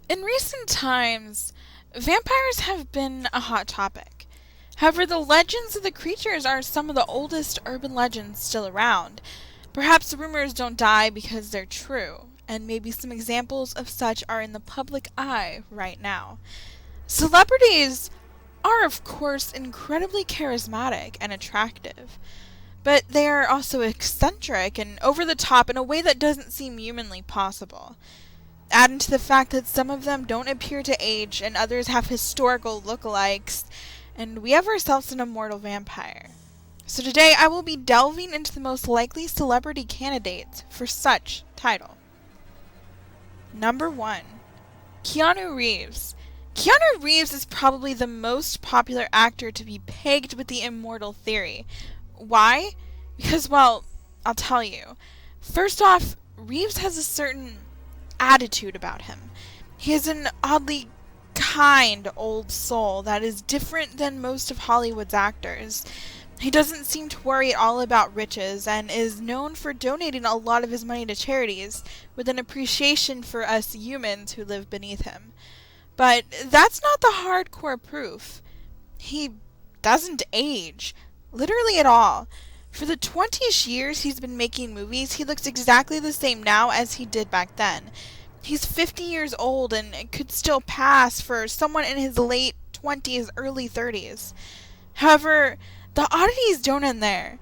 In recent times, vampires have been a hot topic. However, the legends of the creatures are some of the oldest urban legends still around. Perhaps the rumors don't die because they're true, and maybe some examples of such are in the public eye right now. Celebrities are, of course, incredibly charismatic and attractive, but they are also eccentric and over the top in a way that doesn't seem humanly possible. Add into the fact that some of them don't appear to age and others have historical lookalikes, and we have ourselves an immortal vampire. So today I will be delving into the most likely celebrity candidates for such title. Number 1. Keanu Reeves. Keanu Reeves is probably the most popular actor to be pegged with the immortal theory. Why? Because, well, I'll tell you. First off, Reeves has a certain attitude about him. He has an oddly kind old soul that is different than most of Hollywood's actors. He doesn't seem to worry at all about riches and is known for donating a lot of his money to charities with an appreciation for us humans who live beneath him. But that's not the hardcore proof. He doesn't age, literally at all. For the 20-ish years he's been making movies, he looks exactly the same now as he did back then. He's 50 years old and could still pass for someone in his late 20s, early 30s. However, the oddities don't end there.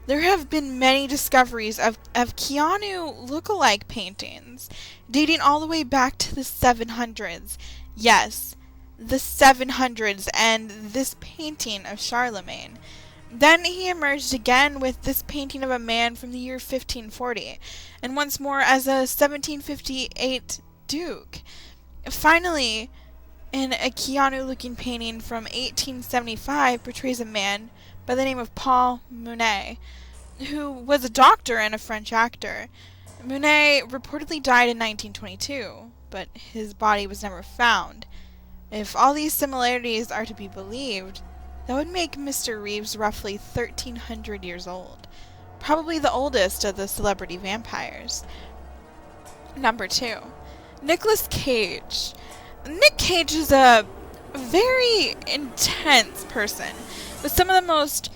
There have been many discoveries of Keanu look-alike paintings, dating all the way back to the 700s. Yes, the 700s and this painting of Charlemagne. Then he emerged again with this painting of a man from the year 1540, and once more as a 1758 duke. Finally, in a Keanu-looking painting from 1875 portrays a man by the name of Paul Monet, who was a doctor and a French actor. Monet reportedly died in 1922, but his body was never found. If all these similarities are to be believed, that would make Mr. Reeves roughly 1,300 years old, probably the oldest of the celebrity vampires. Number 2. Nicolas Cage. Nick Cage is a very intense person with some of the most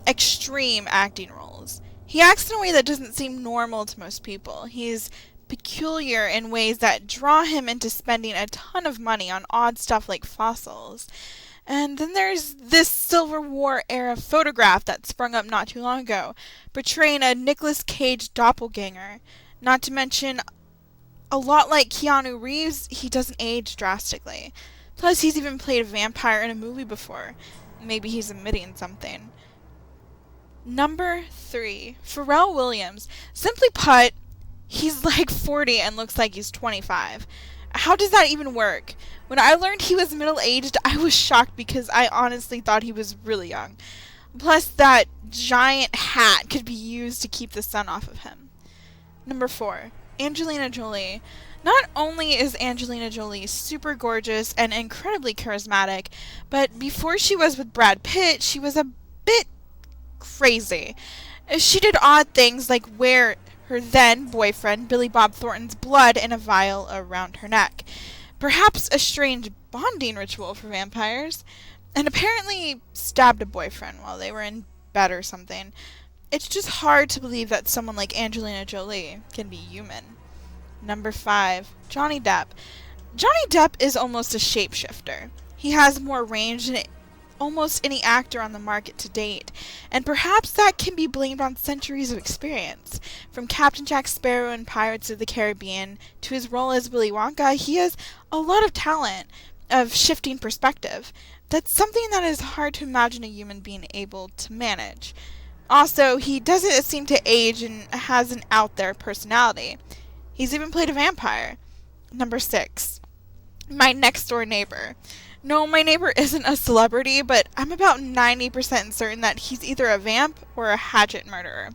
extreme acting roles. He acts in a way that doesn't seem normal to most people. He's peculiar in ways that draw him into spending a ton of money on odd stuff like fossils. And then there's this Civil War era photograph that sprung up not too long ago, portraying a Nicolas Cage doppelganger. Not to mention, a lot like Keanu Reeves, he doesn't age drastically. Plus, he's even played a vampire in a movie before. Maybe he's admitting something. Number 3. Pharrell Williams. Simply put, he's like 40 and looks like he's 25. How does that even work? When I learned he was middle-aged, I was shocked because I honestly thought he was really young. Plus, that giant hat could be used to keep the sun off of him. Number 4. Angelina Jolie. Not only is Angelina Jolie super gorgeous and incredibly charismatic, but before she was with Brad Pitt, she was a bit crazy. She did odd things like wear her then-boyfriend Billy Bob Thornton's blood in a vial around her neck. Perhaps a strange bonding ritual for vampires. And apparently stabbed a boyfriend while they were in bed or something. It's just hard to believe that someone like Angelina Jolie can be human. Number 5. Johnny Depp. Johnny Depp is almost a shapeshifter. He has more range than almost any actor on the market to date, and perhaps that can be blamed on centuries of experience. From Captain Jack Sparrow in Pirates of the Caribbean to his role as Willy Wonka, he has a lot of talent of shifting perspective. That's something that is hard to imagine a human being able to manage. Also, he doesn't seem to age and has an out-there personality. He's even played a vampire. Number 6. My next-door neighbor. No, my neighbor isn't a celebrity, but I'm about 90% certain that he's either a vamp or a hatchet murderer.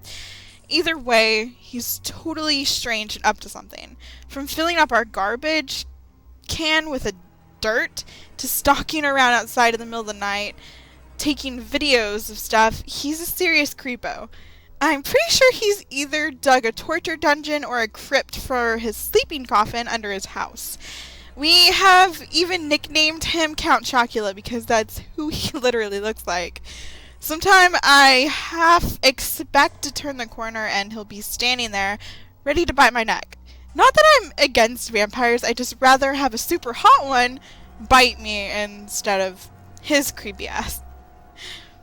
Either way, he's totally strange and up to something. From filling up our garbage can with a dirt to stalking around outside in the middle of the night, taking videos of stuff, he's a serious creepo. I'm pretty sure he's either dug a torture dungeon or a crypt for his sleeping coffin under his house. We have even nicknamed him Count Chocula because that's who he literally looks like. Sometime I half expect to turn the corner and he'll be standing there, ready to bite my neck. Not that I'm against vampires, I just rather have a super hot one bite me instead of his creepy ass.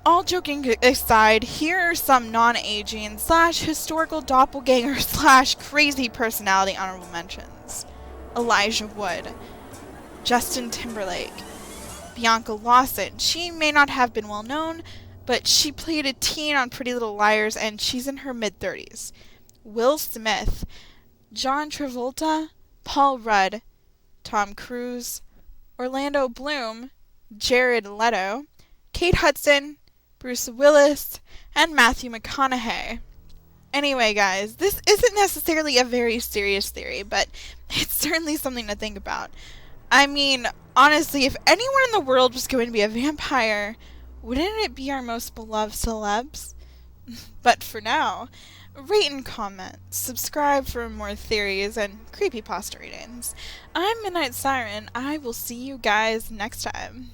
All joking aside, here are some non-aging / historical doppelganger / crazy personality honorable mentions. Elijah Wood, Justin Timberlake, Bianca Lawson. She may not have been well known, but she played a teen on Pretty Little Liars and she's in her mid-30s. Will Smith, John Travolta, Paul Rudd, Tom Cruise, Orlando Bloom, Jared Leto, Kate Hudson, Bruce Willis, and Matthew McConaughey. Anyway, guys, this isn't necessarily a very serious theory, but it's certainly something to think about. I mean, honestly, if anyone in the world was going to be a vampire, wouldn't it be our most beloved celebs? But for now, rate and comment, subscribe for more theories and creepypasta readings. I'm Midnight Siren. I will see you guys next time.